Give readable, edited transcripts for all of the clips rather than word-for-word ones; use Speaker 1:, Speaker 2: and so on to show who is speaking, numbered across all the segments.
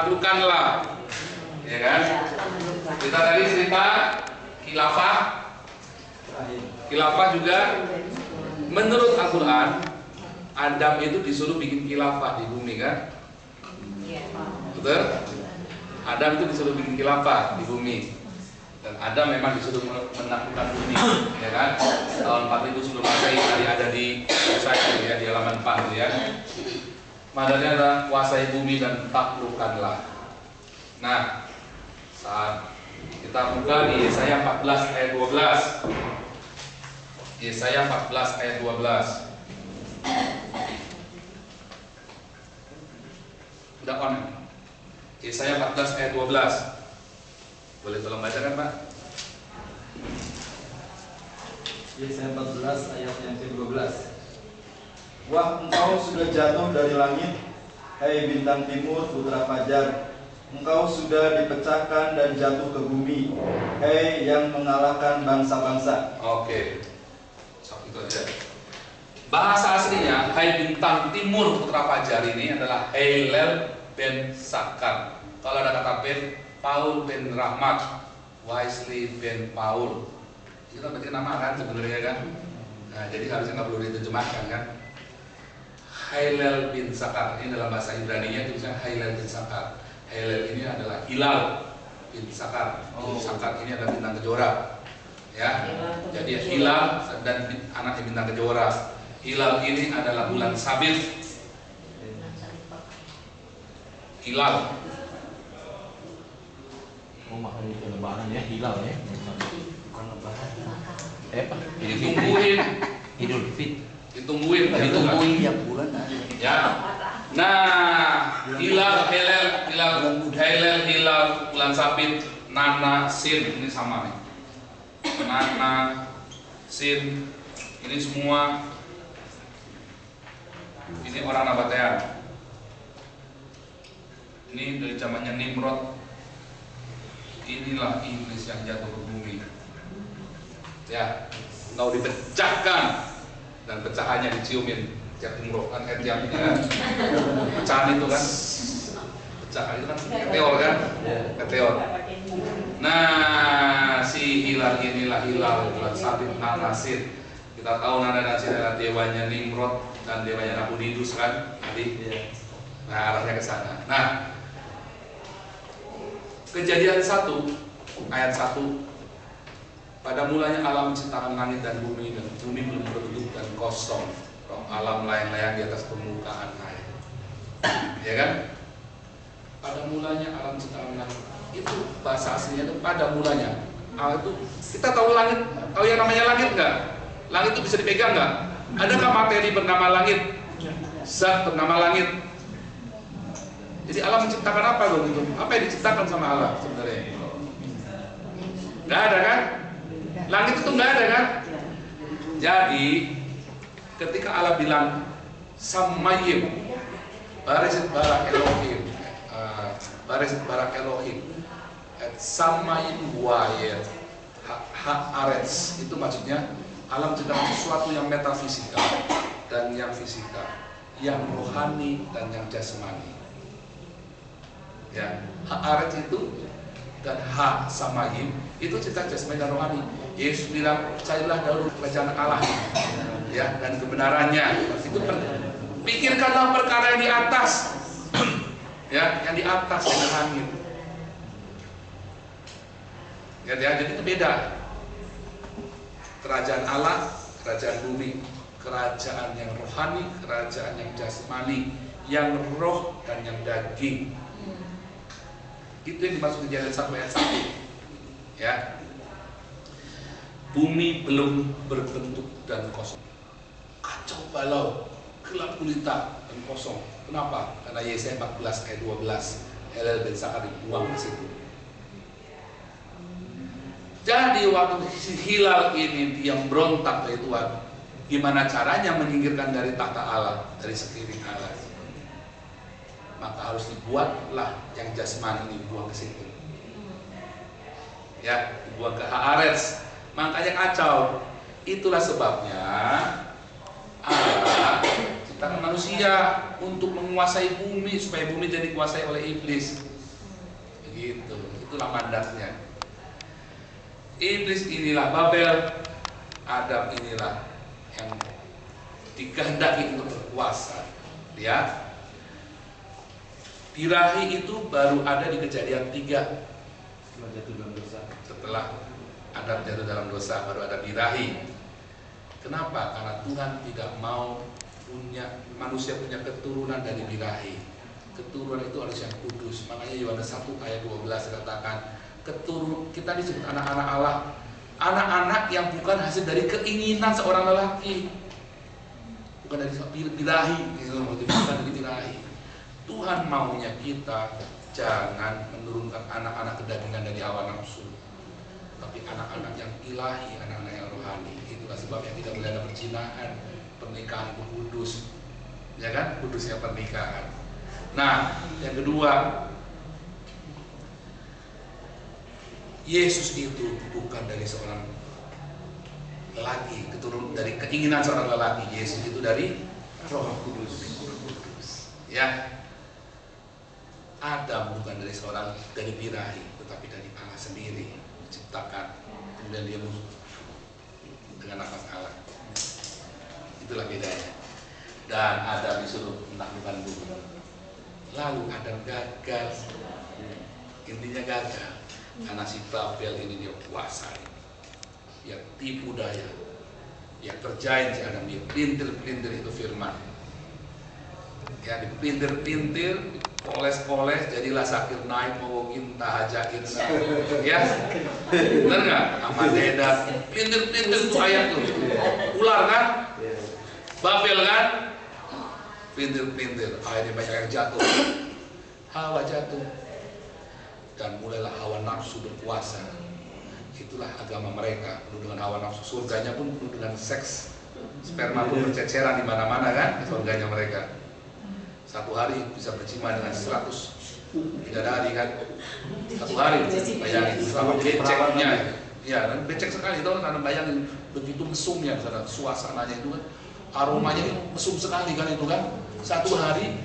Speaker 1: taklukkanlah, ya kan? Kita tadi cerita khilafah. Khilafah juga menurut Al-Quran, Adam itu disuruh bikin khilafah di bumi kan? Betul? Adam itu disuruh bikin khilafah di bumi. Dan Adam memang disuruh menaklukkan bumi, ya kan? Tahun 4000 sebelum Masehi tadi ada di Musa ya, di halaman 4 ya. Madanya adalah kuasai bumi dan taklukkanlah. Nah, saat kita buka di Yesaya 14 ayat 12. Yesaya 14 ayat 12. Udah on. Yesaya 14 ayat 12. Boleh tolong bacakan, Pak?
Speaker 2: Yesaya 14 ayat yang ke-12. Wah, engkau sudah jatuh dari langit, hai bintang timur putra fajar. Engkau sudah dipecahkan dan jatuh ke bumi, hai yang mengalahkan bangsa-bangsa.
Speaker 1: Oke. Itu aja. Bahasa aslinya hai bintang timur putra fajar ini adalah Hillel ben Sakar. Kalau ada kata ben, Paul bin Rahmat, Wesley bin Paul, itu kan berarti nama kan sebenarnya kan. Nah, jadi harusnya nggak perlu diterjemahkan kan. Hillel bin Sakar ini dalam bahasa Ibrani-nya tulisannya Hillel bin Sakar. Hillel ini adalah Hilal bin Sakar. Sakar ini adalah bintang kejora. Ya, jadi Hilal dan anaknya bintang kejora. Hilal ini adalah bulan sabit. Hilal.
Speaker 3: Oh, makanya itu lebaran ya, hilal ya. Bukan lebaran. Apa?
Speaker 1: Ditungguin.
Speaker 3: Idul Fit.
Speaker 1: Ditungguin.
Speaker 4: Ditungguin tiap bulan
Speaker 1: ya. Nah, hilal, hilal, bulan sabit, nana, sin ini sama nih. Nana, sin ini semua ini orang Nabatean. Ini dari zamannya Nimrod. Inilah iblis yang jatuh ke bumi. Ya, mau dipecahkan dan pecahannya diciumin tiap umroh kan tiap pecahan itu kan, pecahan itu kan meteor kan, meteor. Nah, si hilal inilah hilal bulan sabit Nanasin. Kita tahu Nanasin adalah dewanya Nimrod dan dewanya Nabonidus kan tadi. Nah, arahnya ke sana. Nah, Kejadian 1 ayat 1. Pada mulanya Allah menciptakan langit dan bumi belum berbentuk dan kosong. Roh alam layang-layang di atas permukaan air. Ya kan? Pada mulanya Allah menciptakan langit. Itu bahasa aslinya itu pada mulanya. Allah itu kita tahu langit, tahu yang namanya langit nggak? Langit itu bisa dipegang nggak? Adakah materi bernama langit? Zat bernama langit? Jadi Allah menciptakan apa dong itu? Apa yang diciptakan sama Allah sebenarnya? Nggak ada kan? Langit itu nggak ada kan? Jadi ketika Allah bilang Samayim, Barisit Barak Elohim, Barisit Barak Elohim, Samayim Wayet, Haaretz, itu maksudnya Allah menciptakan sesuatu yang metafisika dan yang fisika, yang rohani dan yang jasmani. Ya, Haaretz itu dan Ha Samayim itu cerita jasmani dan rohani. Yesus bilang, carilah dahulu kerajaan Allah, ya, dan kebenarannya. Itu pikirkanlah perkara yang di atas, ya, yang di atas yang langit. Ya, jadi itu beda. Kerajaan Allah, kerajaan bumi, kerajaan yang rohani, kerajaan yang jasmani, yang roh dan yang daging. Itu yang dimaksud Kejadian 1 ayat 1. Ya. Bumi belum berbentuk dan kosong. Kacau balau, gelap gulita dan kosong. Kenapa? Karena Yesaya 14 ayat 12. Hillel bin Sakar dibuang ke situ. Jadi waktu hilal ini dia berontak dari Tuhan, gimana caranya menyingkirkan dari tahta Allah, dari sekeliling Allah? Maka harus dibuatlah yang jasmani ini dibuang ke situ. Ya, dibuang ke Haaretz. Makanya kacau. Itulah sebabnya Allah ciptakan manusia untuk menguasai bumi supaya bumi jadi dikuasai oleh iblis. Gitu, itulah mandatnya. Iblis inilah Babel, Adam inilah yang dikehendaki untuk berkuasa. Ya, birahi itu baru ada di Kejadian 3.
Speaker 2: Setelah jatuh dalam dosa.
Speaker 1: Setelah Adam jatuh dalam dosa baru ada birahi. Kenapa? Karena Tuhan tidak mau manusia punya keturunan dari birahi. Keturunan itu harus yang kudus. Makanya Yohanes 1 ayat 12 katakan, kita disebut anak-anak Allah, anak-anak yang bukan hasil dari keinginan seorang lelaki, bukan dari birahi, bukan dari birahi. Tuhan maunya kita jangan menurunkan anak-anak kedagingan dari hawa nafsu, tapi anak-anak yang ilahi, anak-anak yang rohani. Itulah sebabnya tidak boleh ada perzinahan. Pernikahan itu kudus, ya kan? Kudusnya pernikahan. Nah, yang kedua, Yesus itu bukan dari seorang lelaki, keturunan dari keinginan seorang lelaki. Yesus itu dari Roh Kudus. Ya, Adam bukan dari birahi, tetapi dari Allah sendiri diciptakan. Kemudian dia dengan nafas Allah. Itulah bedanya. Dan Adam disuruh menaklukkan bumi. Lalu Adam gagal. Intinya gagal. Karena si Babel ini dia kuasai, dia tipu daya, dia kerjain si Adam, dia pelintir-pelintir itu firman, ya dipelintir-pelintir, poles-poles, jadilah sakit naik mawogin tahajakin, ya, benar nggak? Amadedat, pelintir-pelintir itu ayat tuh, ular kan, Babel kan, pelintir-pelintir, akhirnya banyak yang jatuh, Hawa jatuh. Dan mulailah hawa nafsu berkuasa. Itulah agama mereka, penuh dengan hawa nafsu. Surganya pun penuh dengan seks, sperma pun berceceran di mana-mana kan, surganya mereka. Satu hari bisa berjima dengan 100 bidadari kan, satu hari. Bayangin selama beceknya, ya, dan becek sekali itu karena bayangin begitu mesumnya, suasananya itu kan, aromanya mesum sekali kan itu kan. Satu hari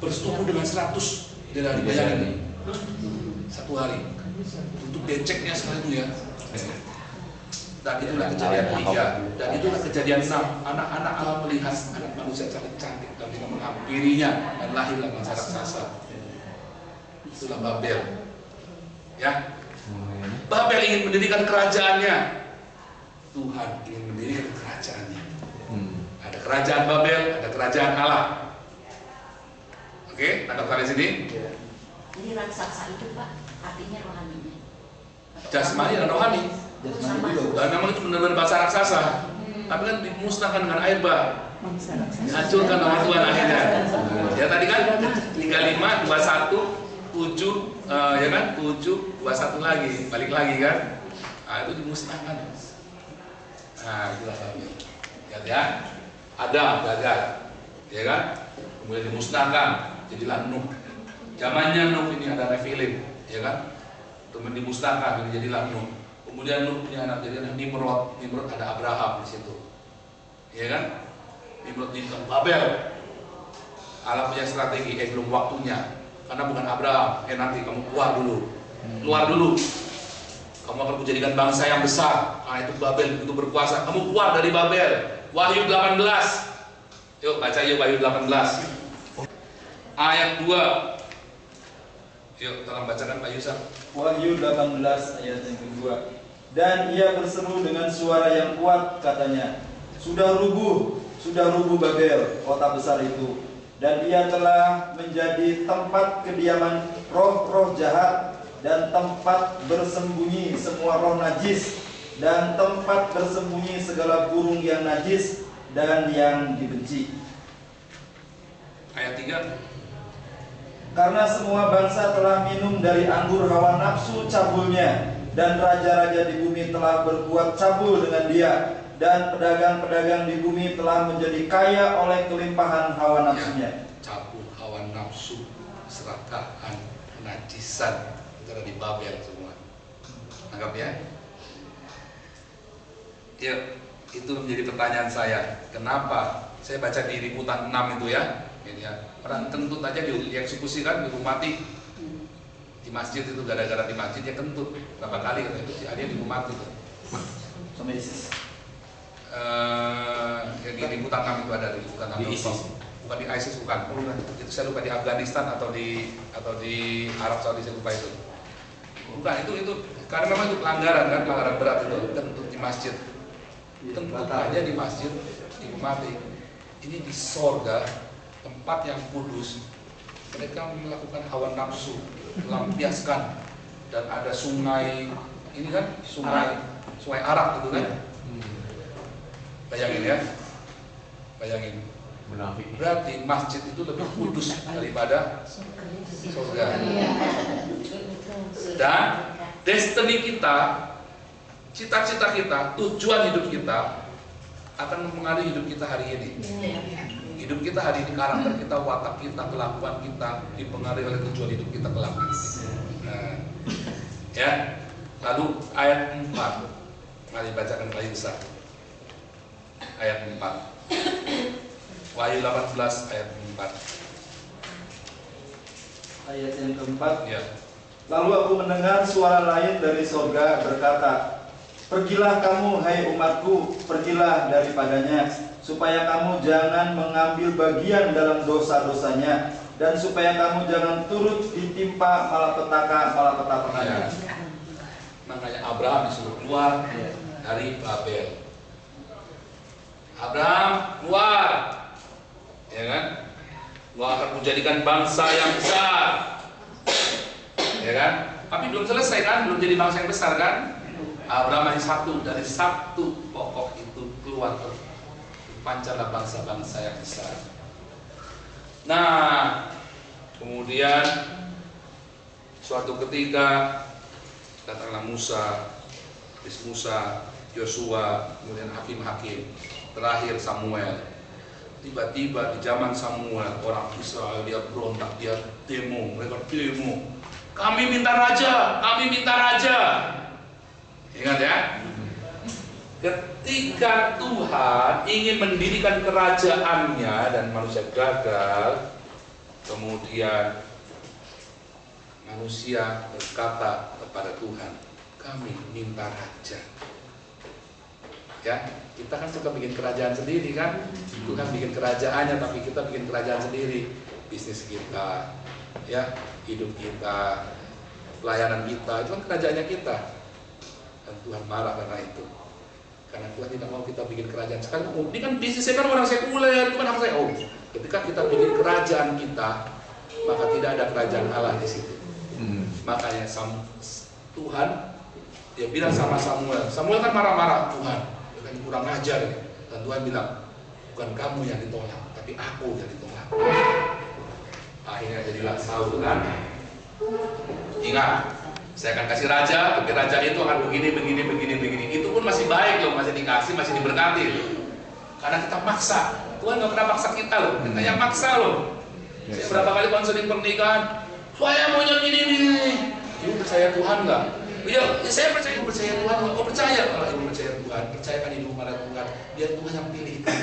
Speaker 1: bersetubuh dengan 100 bidadari, bayangin. Satu hari untuk beceknya sekali itu ya. Dan itulah Kejadian 3, dan itulah Kejadian 6. Anak-anak Allah melihat anak manusia cantik-cantik dan mereka menghampirinya, dan lahirlah bangsa raksasa. Itulah Babel. Ya, Babel ingin mendirikan kerajaannya. Tuhan ingin mendirikan kerajaannya. Ada kerajaan Babel, ada kerajaan Allah. Oke, tangkap kali sini.
Speaker 4: Jadi raksasa itu Pak, artinya rohaninya.
Speaker 1: Jasmani dan rohani. Dan memang itu benar-benar bahasa raksasa. Tapi kan dimusnahkan dengan air bah. Hancurkan nama Tuhan akhirnya. Ya tadi kan 35, 21, 7, ya kan 7, 21 lagi, balik lagi kan. Nah itu dimusnahkan. Nah itulah kami. Lihat ya, Adam gagal, ya kan. Kemudian dimusnahkan, jadilah Nuh. Zamannya Nuh ini ada Nephilim, ya kan? Kemudian dimusnahkan, jadilah Nuh. Kemudian Nuh punya anak, jadilah Nimrod. Nimrod ada Abraham di situ, ya kan? Nimrod di Babel. Allah punya strategi, belum waktunya, karena bukan Abraham. Nanti kamu keluar dulu, kamu akan kujadikan bangsa yang besar. Nah itu Babel itu berkuasa. Kamu keluar dari Babel. Wahyu 18. Yuk baca yuk Wahyu 18 ayat 2. Yuk, tolong bacakan Pak Yusuf.
Speaker 2: Wahyu 18 ayat yang kedua. Dan ia berseru dengan suara yang kuat, katanya, sudah rubuh Babel, kota besar itu. Dan ia telah menjadi tempat kediaman roh-roh jahat, dan tempat bersembunyi semua roh najis, dan tempat bersembunyi segala burung yang najis dan yang dibenci.
Speaker 1: Ayat 3.
Speaker 2: Karena semua bangsa telah minum dari anggur hawa nafsu cabulnya, dan raja-raja di bumi telah berbuat cabul dengan dia, dan pedagang-pedagang di bumi telah menjadi kaya oleh kelimpahan hawa nafsunya.
Speaker 1: Cabul, hawa nafsu, serakahan, kenajisan, itu ada di Babel semua. Anggap ya? Ya, itu menjadi pertanyaan saya. Kenapa? Saya baca di Liputan 6 itu ya. Ini ya, orang kentut aja dieksekusi kan, dihukum mati. di masjid itu, gara-gara di masjid dia kentut berapa kali kata itu si Ali dihukum mati tuh.
Speaker 2: Sama ISIS.
Speaker 1: Yang di Butanam itu ada di Butanam.
Speaker 3: Di ISIS.
Speaker 1: Bukan di ISIS, bukan. Itu saya lupa di Afghanistan atau di Arab Saudi, saya lupa itu. Bukan itu karena memang itu pelanggaran berat itu kentut di masjid. Kentut aja di masjid dihukum mati. Ini di sorga, tempat yang kudus, mereka melakukan hawa nafsu, melampiaskan, dan ada sungai, ini kan sungai Arak gitu kan. Bayangin ya, bayangin.
Speaker 3: Munafik.
Speaker 1: Berarti masjid itu lebih kudus daripada surga. Dan destiny kita, cita-cita kita, tujuan hidup kita akan mempengaruhi hidup kita hari ini. Hidup kita hari ini, karakter kita, watak kita, kelakuan kita dipengaruhi oleh tujuan hidup kita kelak. Nah, ya. Lalu ayat 4, mari bacakan Pak Yusa. Ayat 4. Wahyu 18 ayat 4.
Speaker 2: Ayat yang keempat.
Speaker 1: Ya.
Speaker 2: Lalu aku mendengar suara lain dari sorga berkata, pergilah kamu, hai umatku, pergilah daripadanya, supaya kamu jangan mengambil bagian dalam dosa-dosanya, dan supaya kamu jangan turut ditimpa malapetaka-malapetaka.
Speaker 1: Makanya Abraham disuruh keluar dari Babel. Abraham keluar, ya kan? Gua akan menjadikan bangsa yang besar, ya kan? Tapi belum selesai kan? Belum jadi bangsa yang besar kan? Abraham hanya satu, dari satu pokok itu keluar pancarlah bangsa-bangsa yang besar. Nah, kemudian suatu ketika datanglah Musa, Yosua, kemudian hakim-hakim, terakhir Samuel. Tiba-tiba di zaman Samuel, orang Israel dia berontak, dia demo, mereka demo. Kami minta raja, kami minta raja. Ingat ya? Ketika Tuhan ingin mendirikan kerajaannya dan manusia gagal, kemudian manusia berkata kepada Tuhan, kami minta raja. Ya, kita kan suka bikin kerajaan sendiri kan? Tuhan bikin kerajaannya, tapi kita bikin kerajaan sendiri. Bisnis kita, ya, hidup kita, pelayanan kita, itu kan kerajaannya kita. Dan Tuhan marah karena itu. Karena Tuhan tidak mau kita bikin kerajaan. Sekarang, oh, ini kan bisnisnya kan orang sekuler, itu kan hak saya. Oh, ketika kita bikin kerajaan kita, maka tidak ada kerajaan Allah di situ. Makanya Tuhan dia bilang sama Samuel. Samuel kan marah-marah, Tuhan, kan kurang ajar. Dan Tuhan bilang, bukan kamu yang ditolak, tapi aku yang ditolak. Akhirnya jadilah Saul kan. Ingat, saya akan kasih raja, tapi raja itu akan begini. Itu pun masih baik loh, masih dikasih, masih diberkati loh. Karena kita maksa. Tuhan gak pernah maksa kita loh, kita yang maksa loh. Saya berapa kali konseling pernikahan, saya maunya gini. Ibu percaya Tuhan nggak? Ya, saya percaya Tuhan. Oh percaya, kalau ibu percaya Tuhan, percayakan hidup pada Tuhan. Biar Tuhan yang pilihkan.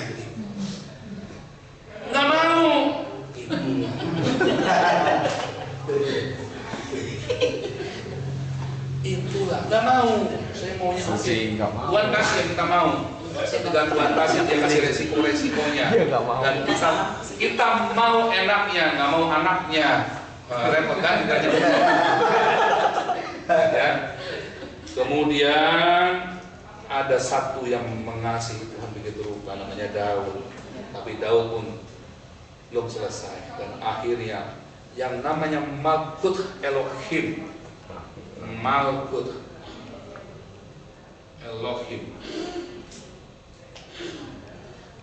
Speaker 1: Nggak mau. Itulah, nggak mau. Saya maunya oke. Tuhan kasih yang kita mau. Dengan Tuhan kasih dia kasih resikonya. Dan kita mau enaknya, nggak mau anaknya. Repot kan ditanya. Ya. Kemudian ada satu yang mengasihi Tuhan begitu rupa, namanya Daud. Tapi Daud pun belum selesai, dan akhirnya yang namanya Malkut Elohim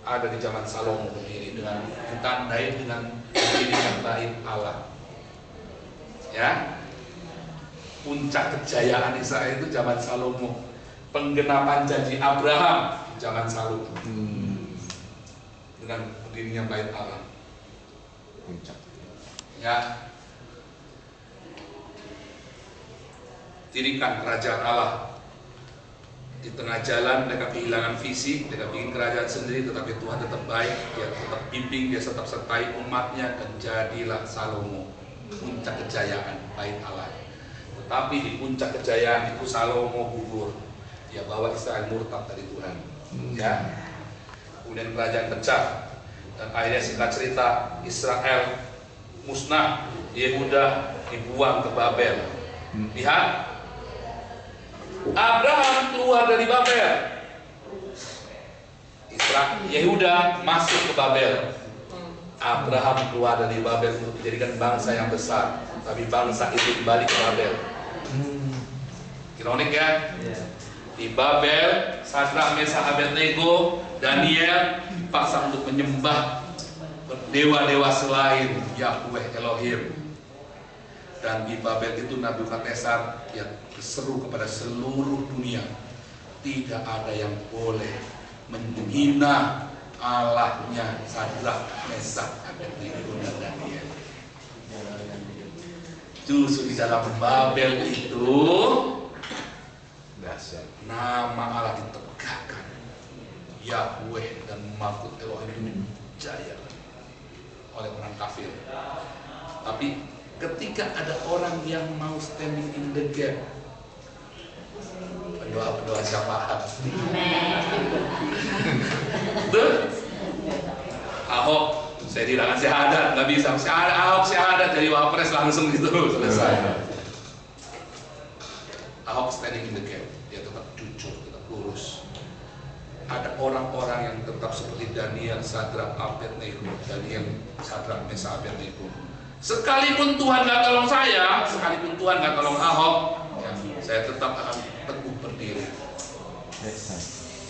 Speaker 1: ada di zaman Salomo berdiri dengan ditandai dengan dirinya bait Allah. Ya, puncak kejayaan Israel itu zaman Salomo, penggenapan janji Abraham zaman Salomo dengan berdirinya bait Allah.
Speaker 3: Puncak.
Speaker 1: Ya, dirikan kerajaan Allah. Di tengah jalan mereka kehilangan visi, mereka bikin kerajaan sendiri, tetapi Tuhan tetap baik, dia tetap bimbing, dia tetap sertai umatnya, dan jadilah Salomo puncak kejayaan bait Allah. Tapi di puncak kejayaan itu Salomo gugur. Dia bawa Israel murtad dari Tuhan. Ya. Kemudian kerajaan pecah. Dan akhirnya singkat cerita Israel musnah. Yehuda dibuang ke Babel. Lihat, Abraham keluar dari Babel. Yehuda masuk ke Babel. Abraham keluar dari Babel untuk menjadikan bangsa yang besar, tapi bangsa itu kembali ke Babel. Ironik ya? Di Babel, Sadrak, Mesak, Abednego, Daniel dipaksa untuk menyembah dewa-dewa selain Yahweh Elohim. Dan di Babel itu Nebukadnezar yang berseru kepada seluruh dunia, tidak ada yang boleh menghina Allahnya Sadrak, Mesak, Abednego dan Daniel. Justru di dalam Babel itu nama Allah ditegakkan, Yahweh dan Malkut Elohim jaya oleh orang kafir. Tapi ketika ada orang yang mau standing in the gap, pendoa-pendoa syafaat, betul? Ahok, saya tidak kasih syahadat, nggak bisa. Ahok syahadat jadi wapres langsung gitu, selesai. Ahok standing in the gap, dia tetap jujur, tetap lurus. Ada orang-orang yang tetap seperti Daniel, Sadrak, Abednego, Mesak, Abednego. Sekalipun Tuhan nggak tolong saya, sekalipun Tuhan nggak tolong Ahok, ya, saya tetap akan teguh berdiri.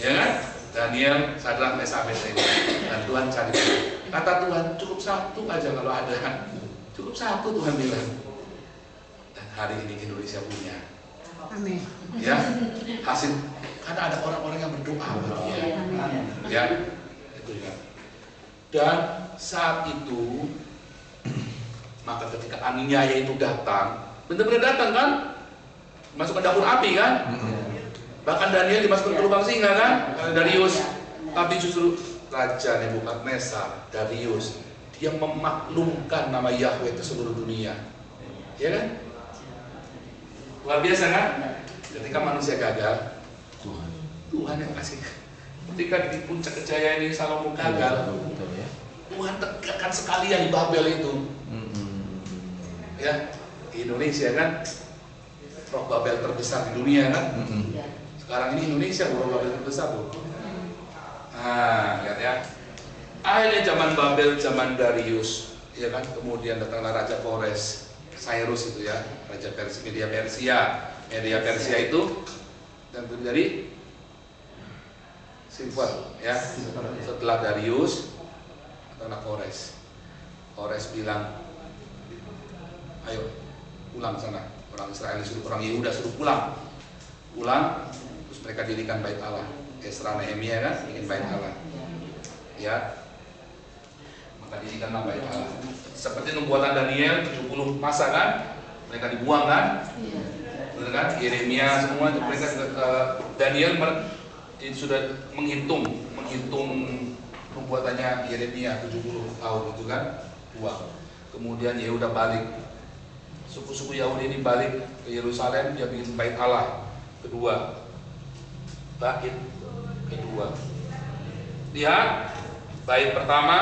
Speaker 1: Ya kan? Daniel, Sadrak, Mesak, Abednego, dan Tuhan cari. Kata Tuhan, cukup satu aja kalau ada. Cukup satu Tuhan bilang. Dan hari ini Indonesia punya.
Speaker 5: Amin.
Speaker 1: Ya, hasil karena ada orang-orang yang berdoa buat dia. Ya, itu ya. Dan saat itu, maka ketika aniaya itu datang, benar-benar datang kan, masuk ke dapur api kan. Bahkan Daniel dimasukkan ke lubang singa kan, Darius. Tapi justru Raja Nebukadnezar, Darius, dia memaklumkan nama Yahweh ke seluruh dunia. Ya kan? Luar biasa kan? Ketika manusia gagal, Tuhan yang kasih. Ketika di puncak kejayaan ini Salomo gagal, Tuhan tegakkan sekalian di Babel itu. Ya, di Indonesia kan, roh Babel terbesar di dunia kan. Sekarang ini Indonesia roh Babel terbesar loh. Nah, lihat ya. Akhirnya zaman Babel, zaman Darius, ya kan. Kemudian datanglah Raja Kores, Cyrus itu ya, Raja Persia, Media Persia itu, dan terjadi Silver ya. Setelah Darius, datanglah Kores. Kores bilang, ayo pulang sana. Orang Israel suruh, orang Yehuda suruh pulang. Terus mereka dirikan bait Allah. Esra, Nehemia kan bikin bait Allah. Ya. Maka dirikanlah bait Allah. Seperti nubuatan Daniel 70 masa kan, mereka dibuang kan, benar kan? Yeremia semua mereka Daniel sudah menghitung nubuatannya Yeremia 70 tahun itu kan, buang. Kemudian Yehuda balik, suku-suku Yahudi ini balik ke Yerusalem, dia bikin bait Allah kedua, bait kedua. Lihat, bait pertama,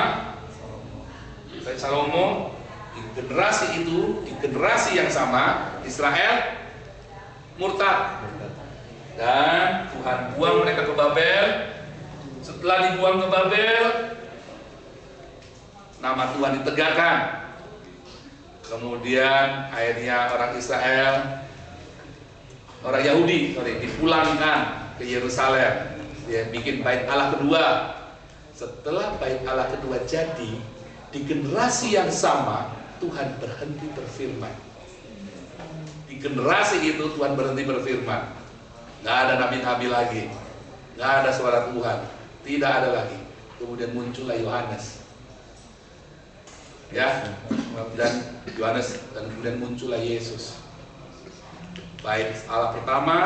Speaker 1: bait Salomo, di generasi itu, di generasi yang sama, Israel murtad. Dan Tuhan buang mereka ke Babel. Setelah dibuang ke Babel, nama Tuhan ditegakkan. Kemudian akhirnya orang Israel, orang Yahudi, dipulangkan ke Yerusalem. Dia bikin bait Allah kedua. Setelah bait Allah kedua jadi, di generasi yang sama Tuhan berhenti berfirman. Di generasi itu Tuhan berhenti berfirman. Nggak ada nabi-nabi lagi, nggak ada suara Tuhan, tidak ada lagi. Kemudian muncullah Yohanes, ya, dan Yohanes, dan kemudian muncullah Yesus. Bait Allah pertama,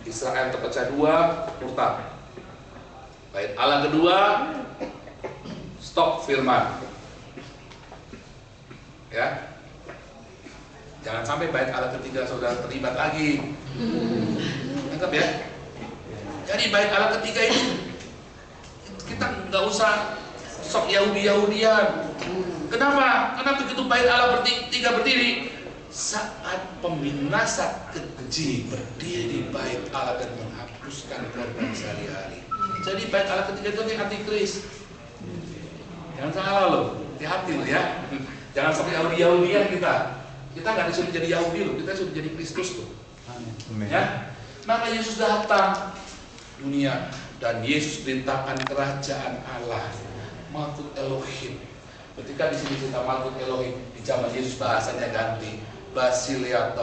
Speaker 1: Israel terpecah dua, murtad. Bait Allah kedua, stop firman, ya. Jangan sampai bait Allah ketiga saudara terlibat lagi. Anggap ya. Jadi bait Allah ketiga itu kita nggak usah sok Yahudi-Yahudian. Kenapa? Karena begitu bait Allah ketiga berdiri, saat pembinasa keji berdiri di bait Allah dan menghapuskan korban sehari-hari. Jadi bait Allah ketiga itu antikris. Jangan salah loh, hati-hati loh ya. Jangan sok Yahudi-Yahudian kita. Kita nggak disuruh jadi Yahudi loh, kita disuruh jadi Kristus loh. Ya, maka Yesus datang dunia dan Yesus perintahkan kerajaan Allah, Malkut Elohim. Ketika di sini kita Malkut Elohim, di zaman Yesus bahasanya ganti Basileia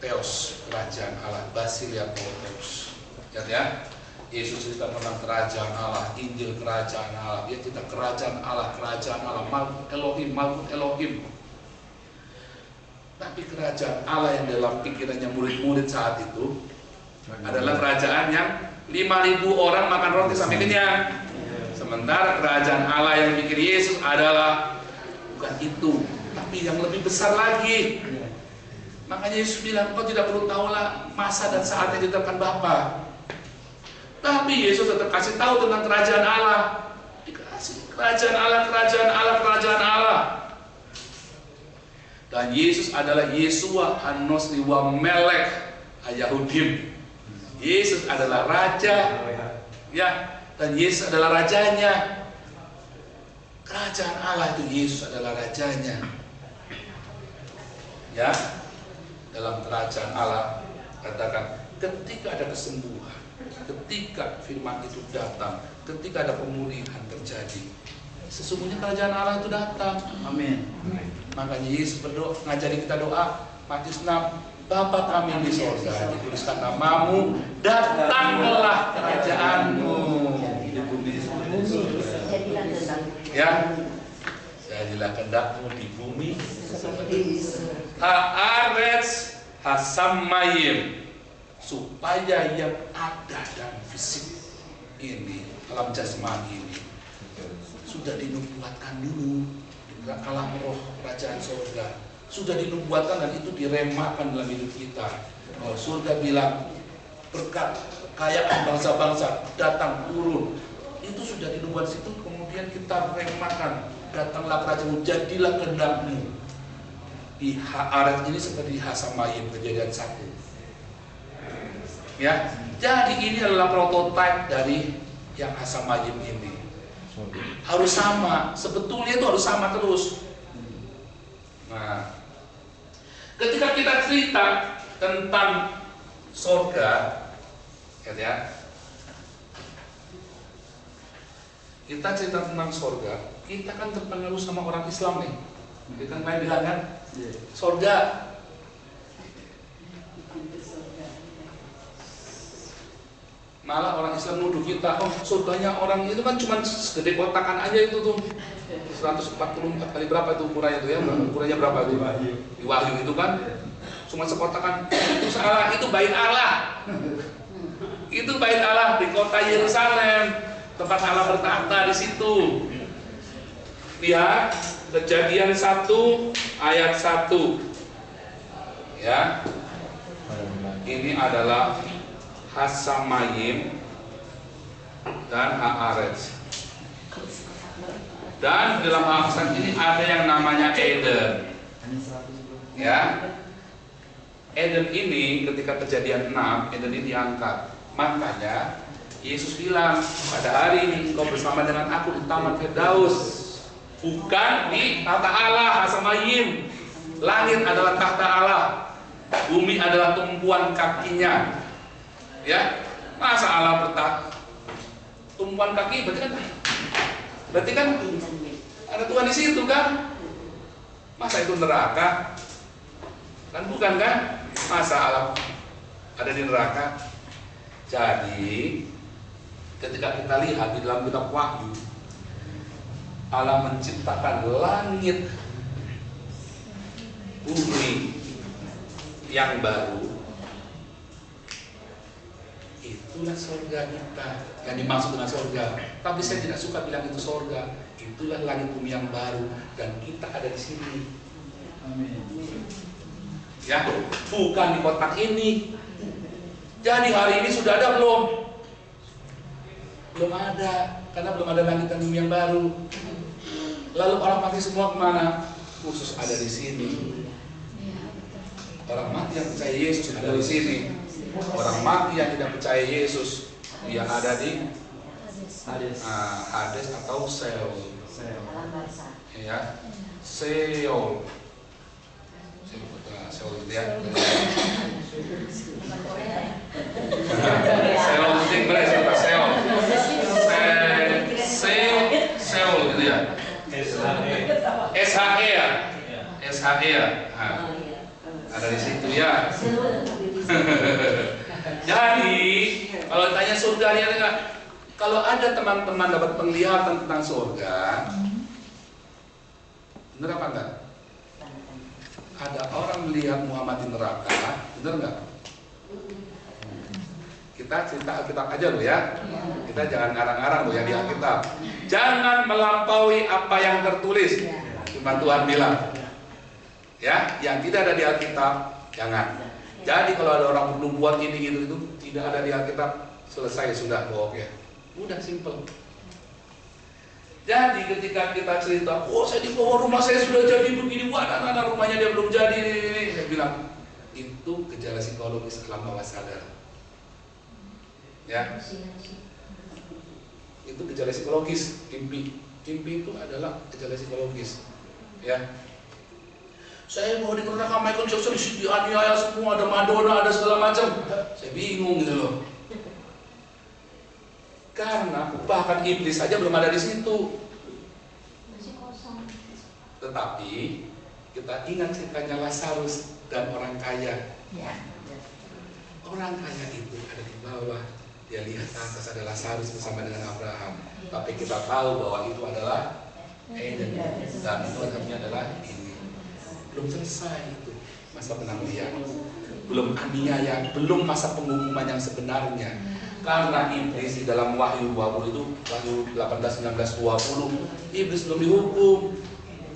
Speaker 1: Theos, kerajaan Allah, Basileia Theos. Ya, Yesus cerita tentang kerajaan Allah, Injil kerajaan Allah, dia cerita kerajaan Allah, Malkut Elohim, Malkut Elohim. Tapi kerajaan Allah yang dalam pikirannya murid-murid saat itu adalah kerajaan yang 5.000 orang makan roti sampai kenyang. Sementara kerajaan Allah yang dipikir Yesus adalah bukan itu, tapi yang lebih besar lagi. Makanya Yesus bilang, kau tidak perlu tahulah masa dan saat yang ditetapkan Bapa. Tapi Yesus tetap kasih tahu tentang kerajaan Allah. Dikasih kerajaan Allah, kerajaan Allah, kerajaan Allah. Dan Yesus adalah Yesua Hanosri wa Melek Ayahudim. Yesus adalah Raja, ya, dan Yesus adalah Rajanya. Kerajaan Allah itu Yesus adalah Rajanya. Ya, dalam kerajaan Allah katakan ketika ada kesembuhan, ketika firman itu datang, ketika ada pemulihan terjadi, sesungguhnya kerajaan Allah itu datang. Amin. Makanya Yesus berdoa, ngajari kita doa, Matius 6, Bapa kami di sorga, dituliskan namamu, datanglah kerajaanmu di bumi seperti surga. Ya, jadilah kehendakmu di bumi seperti Haaretz hasamayim, supaya yang ada dan fisik ini, alam jasmani ini sudah dinubuatkan dulu di alam roh kerajaan surga, sudah dinubuatkan dan itu diremakan dalam hidup kita. Kalau surga bilang berkat kekayaan bangsa-bangsa datang turun, itu sudah dinubuat situ, kemudian kita remakan, datanglah kerajaanmu, jadilah kehendakmu. Di Haaretz ini seperti Hasamayim, Kejadian 1. Ya, jadi ini adalah prototipe dari yang Hasamayim ini. Harus sama, sebetulnya itu harus sama terus. Nah, ketika kita cerita tentang sorga, ya, kita cerita tentang sorga, kita kan terpengaruh sama orang Islam nih. Kita main bilang kan, sorga. Malah orang Islam nuduh kita, oh surganya orang itu kan cuma segede kotakan aja itu tuh 144 kali berapa itu ukurannya itu ya, ukurannya berapa itu di Wahyu itu kan cuma sekotakan. Itu salah, itu bait Allah. Itu bait Allah di kota Yerusalem, tempat Allah bertahta di situ. Lihat Kejadian 1 ayat 1 ya, ini adalah Hasamayim dan Haaretz. Dan dalam Al-Quran ini ada yang namanya Eden. Ya. Eden ini ketika Kejadian 6, Eden ini diangkat. Makanya Yesus bilang, pada hari ini kau bersama dengan aku di Taman Firdaus, bukan di tahta Allah, Hasamayim. Langit adalah tahta Allah, bumi adalah tumpuan kakinya. Ya, masa Allah bertahta tumpuan kaki, berarti kan ada Tuhan di situ kan? Masa itu neraka? Kan bukan kan? Masa Allah ada di neraka? Jadi ketika kita lihat di dalam kitab Wahyu, Allah menciptakan langit, bumi yang baru. Itulah surga kita yang dimaksud dengan surga. Tapi saya tidak suka bilang itu surga. Itulah langit bumi yang baru dan kita ada di sini. Amin. Ya, bukan di kotak ini. Jadi hari ini sudah ada belum? Belum ada, karena belum ada langit dan bumi yang baru. Lalu orang mati semua kemana? Khusus ada di sini. Orang mati yang percaya Yesus ada di sini. Orang mati yang tidak percaya Yesus, dia ada di Hades atau Sheol. Ya, Sheol. Sheol itu ya. Sheol itu Inggris atau Sheol. Sheol gitu ya. SHE ya. SHE ya. Ada di situ ya. Jadi kalau ditanya surga ada nggak? Kalau ada teman-teman dapat penglihatan tentang surga, bener apa enggak? Ada orang melihat Muhammad di neraka, bener nggak? Kita cerita Alkitab aja loh ya. Kita jangan ngarang-ngarang loh yang di Alkitab. Jangan melampaui apa yang tertulis. Cuma Tuhan bilang. Ya, yang tidak ada di Alkitab jangan. Jadi kalau ada orang belum buat ini gitu itu tidak ada di Alkitab, selesai sudah bohong ya. Udah simple. Jadi ketika kita cerita, oh saya di bawah rumah saya sudah jadi begini, wah anak rumahnya dia belum jadi ini. Saya bilang itu gejala psikologis alam bawah sadar. Ya, itu gejala psikologis. Mimpi itu adalah gejala psikologis. Ya. Saya mau di neraka Michael Jackson dianiaya semua, ada Madonna, ada segala macam. Saya bingung gitu loh. Karena bahkan iblis saja belum ada di situ. Tetapi kita ingat ceritanya Lazarus dan orang kaya. Orang kaya itu ada di bawah. Dia lihat atas ada Lazarus bersama dengan Abraham. Tapi kita tahu bahwa itu adalah Eden dan itu artinya adalah ini. Belum selesai itu masa penampilan, belum aniaya, belum masa penghukuman yang sebenarnya. Karena iblis di dalam Wahyu 20 itu, Wahyu 18, 19, 20, iblis belum dihukum.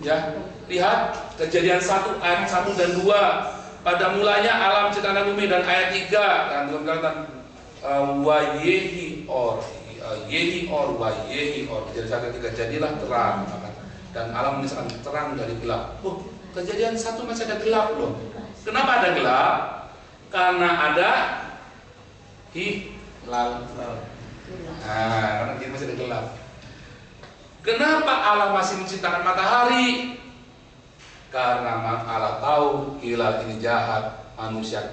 Speaker 1: Ya, lihat Kejadian 1 ayat 1 dan 2. Pada mulanya alam ciptaan bumi, dan ayat 3 dan dalam kata Yehi or jadi satu tiga jadilah terang, dan alam misalkan terang dari gelap. Kejadian 1 masih ada gelap loh. Kenapa ada gelap? Karena ada hilal. Karena dia masih ada gelap. Kenapa Allah masih menciptakan matahari? Karena Allah tahu hilal ini jahat, manusia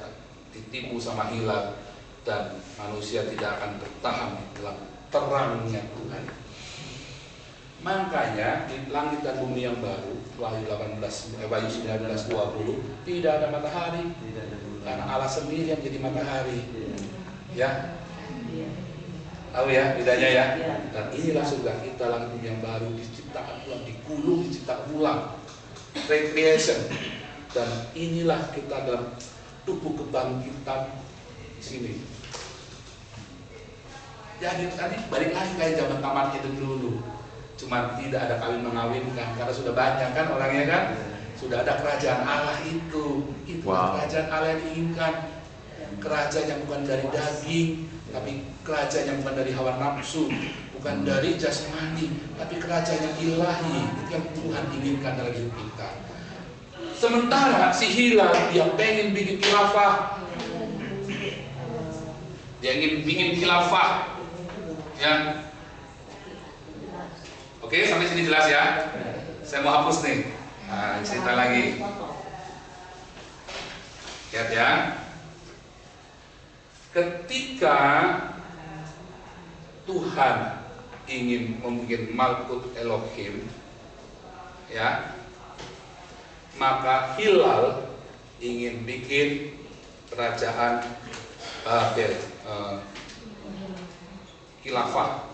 Speaker 1: ditipu sama hilal, dan manusia tidak akan bertahan di dalam terangnya Tuhan. Makanya di langit dan bumi yang baru, Wahyu 19, Wahyu 19, 20, tidak ada matahari, karena Allah sendiri yang jadi matahari. Ya, tahu ya bedanya ya. Dan inilah surga kita, langit bumi yang baru, diciptakan ulang, digulung, diciptakan ulang, recreation. Dan inilah kita dalam tubuh kebangkitan di sini. Jadi tadi balik lagi kayak zaman tamat itu dulu. Cuma tidak ada kawin mengawinkan karena sudah banyak kan orangnya kan. Sudah ada kerajaan Allah itu. Kerajaan Allah yang diinginkan. Kerajaan yang bukan dari daging, tapi kerajaan yang bukan dari hawa nafsu, bukan dari jasmani, tapi kerajaan yang ilahi. Itu yang Tuhan inginkan dalam hidup kita. Sementara si hilal yang pengen bikin khilafah, dia ingin bikin khilafah, ya. Oke, sampai sini jelas ya. Saya mau hapus nih. Nah, cerita lagi. Lihat ya. Ketika Tuhan ingin membuat Malkut Elohim, ya, maka hilal ingin bikin kerajaan Babel, khilafah.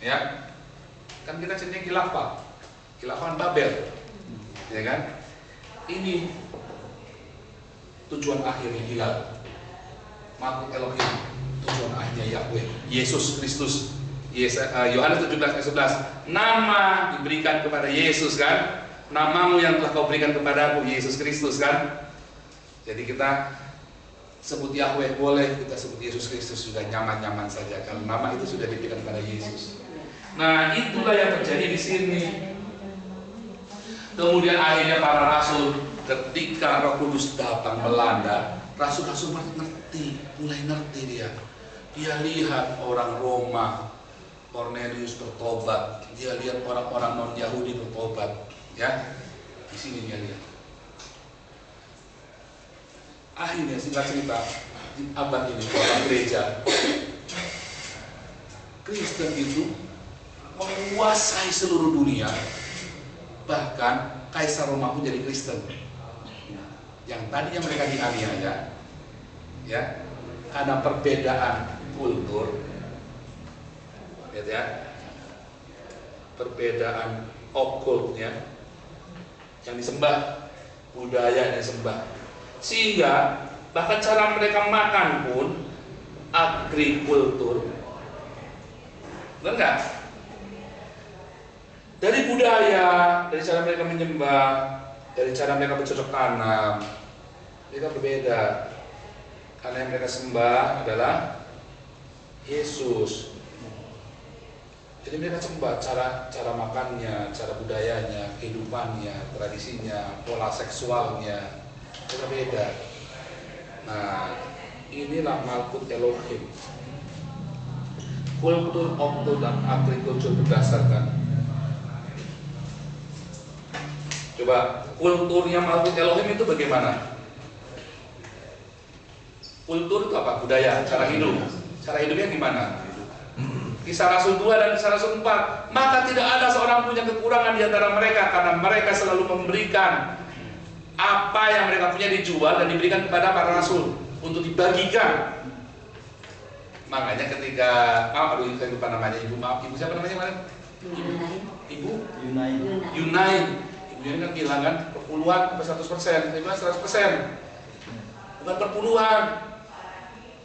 Speaker 1: Ya, kan kita ceritanya khilafah Babel, ya kan? Ini tujuan akhirnya hilal, Malkut Elohim, tujuan akhirnya Yahweh, Yesus Kristus. Yohanes 17 ayat 11, nama diberikan kepada Yesus kan, namamu yang telah kau berikan kepadaku, Yesus Kristus kan. Jadi kita sebut Yahweh boleh, kita sebut Yesus Kristus juga nyaman-nyaman saja kalau nama itu sudah diberikan kepada Yesus. Nah, itulah yang terjadi di sini. Kemudian akhirnya para rasul ketika Roh Kudus datang melanda, rasul-rasul mulai ngerti dia. Dia lihat orang Roma, Cornelius bertobat, dia lihat orang-orang non-Yahudi bertobat, ya. Di sini dia lihat. Akhirnya singkat cerita, di abad ini orang gereja Kristen itu menguasai seluruh dunia, bahkan Kaisar Roma pun jadi Kristen. Yang tadinya mereka dianiaya, ya, karena perbedaan kultur, ya, perbedaan okultnya yang disembah, budaya yang disembah, sehingga bahkan cara mereka makan pun agrikultur, benar nggak? Dari budaya, dari cara mereka menyembah, dari cara mereka bercocok tanam, mereka berbeda. Karena yang mereka sembah adalah Yesus. Jadi mereka sembah cara makannya, cara budayanya, kehidupannya, tradisinya, pola seksualnya, mereka beda. Nah, inilah Malkut Elohim. Kultur, okul, dan agrikultur berdasarkan. Coba, kulturnya Malkut Elohim itu bagaimana? Kultur itu apa? Budaya, cara hidup. Cara hidupnya gimana? Kisah Rasul 2 dan Kisah Rasul 4. Maka tidak ada seorang pun yang kekurangan di antara mereka, karena mereka selalu memberikan apa yang mereka punya dijual dan diberikan kepada para rasul untuk dibagikan. Makanya ketika saya lupa namanya, ibu siapa namanya kemarin? Ibu Yunain. Ibu Yunain kan bilang kan perpuluhan sampai 100%. Saya bilang 100%. Bukan perpuluhan,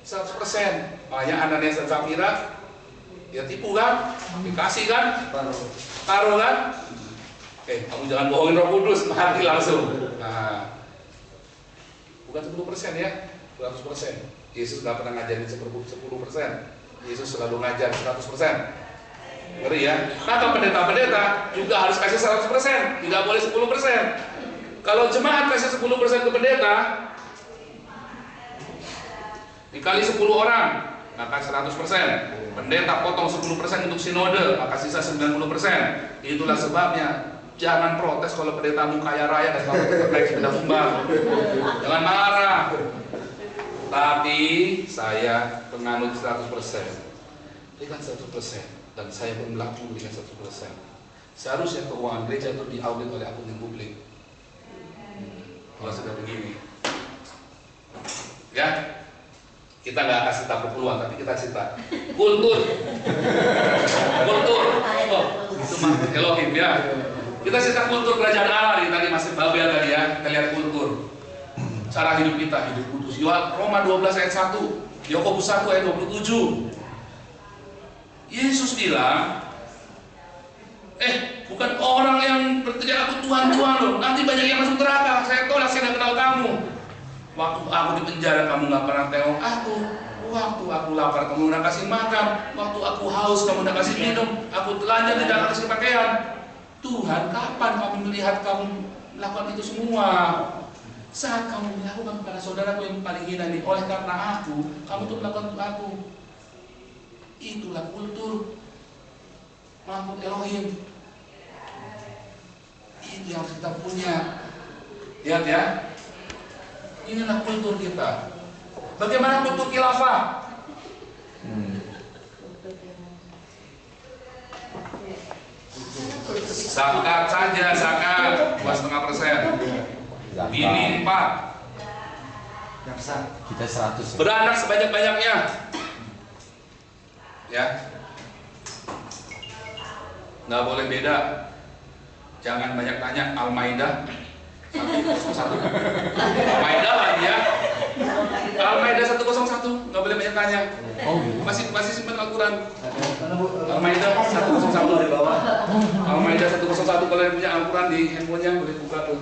Speaker 1: 100%. Makanya Ananias dan Safira dia tipu kan, dikasih kan, taruh kan. Kamu jangan bohongin Roh Kudus, mati langsung. Nah, bukan 10% ya, 100%. Yesus nggak pernah ngajarin 10%. Yesus selalu ngajar 100%. Ngeri ya. Maka pendeta-pendeta juga harus kasih 100%, tidak boleh 10%. Kalau jemaat kasih 10% ke pendeta, dikali 10 orang, maka 100%. Pendeta potong 10% untuk sinode, maka sisa 90%. Itulah sebabnya jangan protes kalau pendetamu kaya raya dan kamu tetap naik sepeda kumbang. Jangan marah. Tapi saya penganut 100%. Berikan 100%, dan saya pun berlaku berikan 100%. Seharusnya keuangan gereja itu diaudit oleh akuntan publik. Kalau sudah begini, ya. Kita nggak kasih tak perpuluhan, tapi kita cita kultur. Oh, itu Malkut Elohim ya. Kita cita kultur kerajaan Allah. Tadi masih Babel tadi ya. Kita lihat kultur, cara hidup kita, hidup kudus. Roma 12 ayat 1, Yakobus 1 ayat 27. Yesus bilang, bukan orang yang berteriak aku Tuhan Tuhan loh, nanti banyak yang masuk neraka. Saya tolak, saya tidak kenal kamu. Waktu aku di penjara kamu nggak pernah tengok aku. Waktu aku lapar kamu nggak kasih makan. Waktu aku haus kamu nggak kasih minum. Aku telanjang tidak kasih pakaian. Tuhan, kapan kami melihat kamu melakukan itu semua? Saat kamu melakukan kepada saudaraku yang paling hina ini, oleh karena aku, kamu tuh melakukan untuk aku. Itulah kultur Malkut Elohim. Itu yang kita punya. Lihat ya. Inilah kultur kita. Bagaimana kultur khilafah? Zakat saja, zakat 2,5%. Bini 4.
Speaker 3: Kita 100.
Speaker 1: Beranak sebanyak-banyaknya. Ya. Nggak boleh beda. Jangan banyak tanya. Al-Maidah 101. Al-Maidah lagi ya. Al-Maidah 101. Nggak boleh banyak tanya.
Speaker 3: Oh, gitu.
Speaker 1: Masih simpan Al-Quran. Al-Maidah 101.
Speaker 2: 101 di bawah.
Speaker 1: Al-Maidah 101, kalau yang punya Al-Quran di handphonenya boleh buka tuh.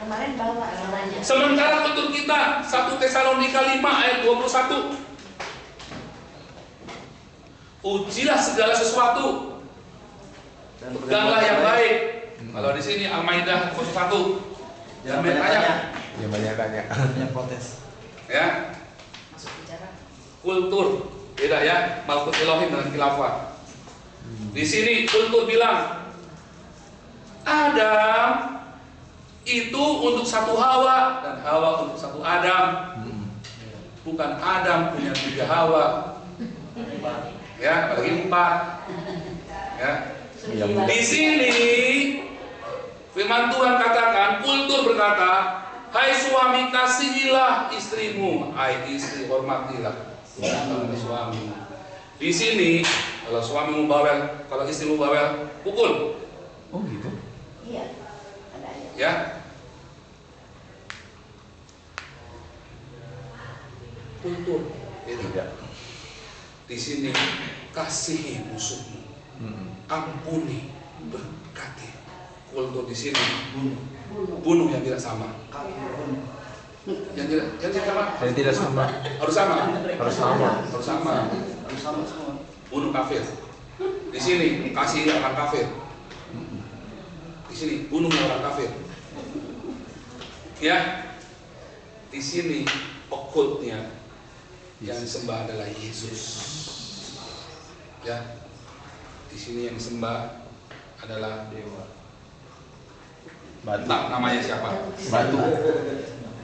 Speaker 4: Kemarin bawa namanya.
Speaker 1: Sementara tuntut kita 1 Tesalonika 5 ayat 21. Ujilah segala sesuatu, peganglah yang baik. Kalau di sini Al-Maidah 101.
Speaker 2: Jangan
Speaker 1: banyak tanya.
Speaker 3: Ya banyak tanya.
Speaker 2: Banyak protes.
Speaker 1: Ya,
Speaker 4: Masuk bicara.
Speaker 1: kultur beda ya, Malkut Elohim dengan khilafah. Di sini kultur bilang Adam itu untuk satu Hawa dan Hawa untuk satu Adam. Bukan Adam punya 3 Hawa. Ya, apalagi 4. Ya. Di sini firman Tuhan katakan, kultur berkata, hai suami kasihilah istrimu, hai istri hormatilah suami. Di sini kalau suamimu bawel, kalau istrimu bawel, pukul.
Speaker 3: Oh gitu.
Speaker 4: Iya. Ada ayat.
Speaker 1: Ya. Kultur.
Speaker 3: Tidak.
Speaker 1: Di sini kasihi musuhmu, ampuni, berkati. Kultur di sini bunuh yang tidak sama. Yang tidak sama.
Speaker 3: Yang tidak sama.
Speaker 1: Harus sama.
Speaker 3: Harus sama.
Speaker 1: Harus sama.
Speaker 2: Harus sama semua.
Speaker 1: Bunuh kafir. Di sini kasih orang kafir. Di sini bunuh orang kafir. Ya. Di sini okultnya yang disembah adalah Yesus. Ya. Di sini yang disembah adalah dewa.
Speaker 3: Batu.
Speaker 1: Entah namanya siapa.
Speaker 3: Batu.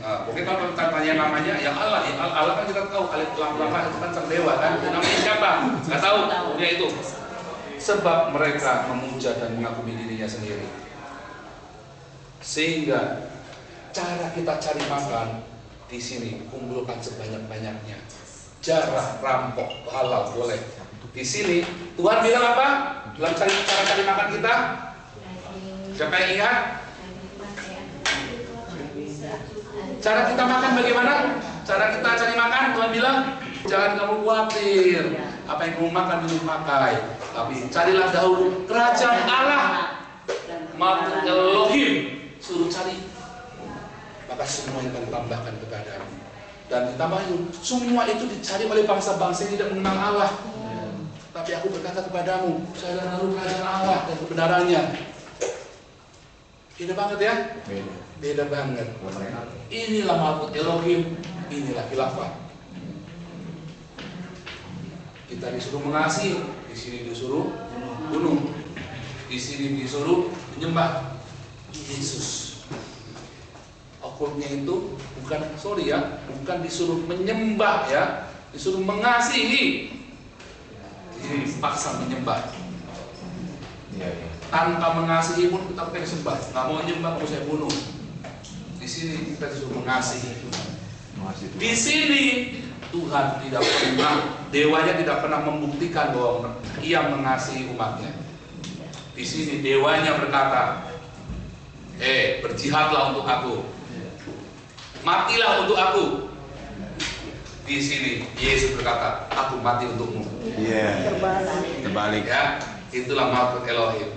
Speaker 1: Nah, mungkin kalau kita tanya namanya, ya Allah, Allah kan kita tahu kali lama-lama itu kan sang dewa kan, namanya siapa? Nggak tahu, punya itu. Sebab mereka memuja dan mengagumi dirinya sendiri. Sehingga cara kita cari makan di sini kumpulkan sebanyak-banyaknya. Jarah, rampok, halal boleh. Di sini Tuhan bilang apa? Dalam cara cari makan kita? Siapa yang ingat? Cara kita makan bagaimana? Cara kita cari makan, Tuhan bilang, jangan kamu khawatir apa yang kamu makan belum pakai, tapi carilah dahulu kerajaan Allah, Malkut Elohim, suruh cari, maka semua yang akan ditambahkan kepadamu. Dan ditambahin, semua itu dicari oleh bangsa-bangsa yang tidak mengenal Allah. Tapi aku berkata kepadamu, carilah dahulu kerajaan Allah dan kebenarannya. Beda banget ya? Beda banget. Inilah Malkut Elohim, inilah khilafah. Kita disuruh mengasihi, di sini disuruh bunuh, di sini disuruh menyembah Yesus. Okultnya itu bukan disuruh menyembah ya, disuruh mengasihi. Ini paksa menyembah. Tanpa mengasihi pun kita pengen sembah, nggak mau nyembah mau saya bunuh. Di sini kita disuruh mengasihi. Di sini Tuhan tidak pernah, dewanya tidak pernah membuktikan bahwa ia mengasihi umatnya. Di sini dewanya berkata, berjihadlah untuk aku, matilah untuk aku. Di sini Yesus berkata, aku mati untukmu.
Speaker 3: Iya. Terbalik.
Speaker 1: Ya, itulah Malkut Elohim.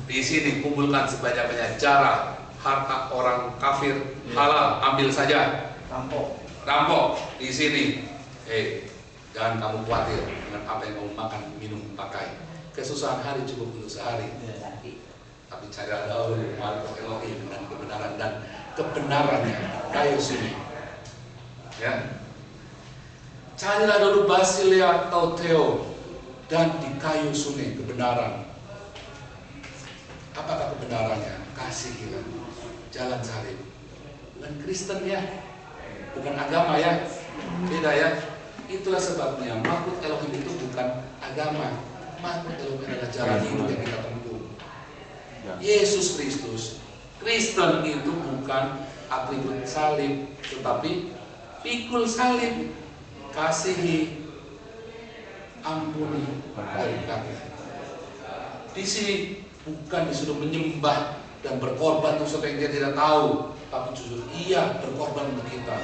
Speaker 1: Di sini kumpulkan sebanyak-banyak cara harta orang kafir halal, ambil saja. Rampok. Di sini, jangan kamu khawatir dengan apa yang kamu makan, minum, pakai. Kesusahan hari cukup untuk sehari. Tapi carilah dahulu Malkut Elohim dan kebenaran, dan kebenarannya kayu sini. Ya. Carilah dulu Basileia Tauteo dan di kayu sungai kebenaran. Apakah kebenarannya? Kasihilah, jalan salib. Bukan Kristen ya, bukan agama ya, beda ya. Itulah sebabnya Malkut Elohim itu bukan agama. Malkut Elohim adalah jalan hidup yang kita tempuh. Yesus Kristus. Kristen itu bukan atribut salib, tetapi pikul salib. Kasihi, ampuni, berkati. Di sini bukan disuruh menyembah dan berkorban untuk sesuatu yang dia tidak tahu, tapi justru ia berkorban untuk kita.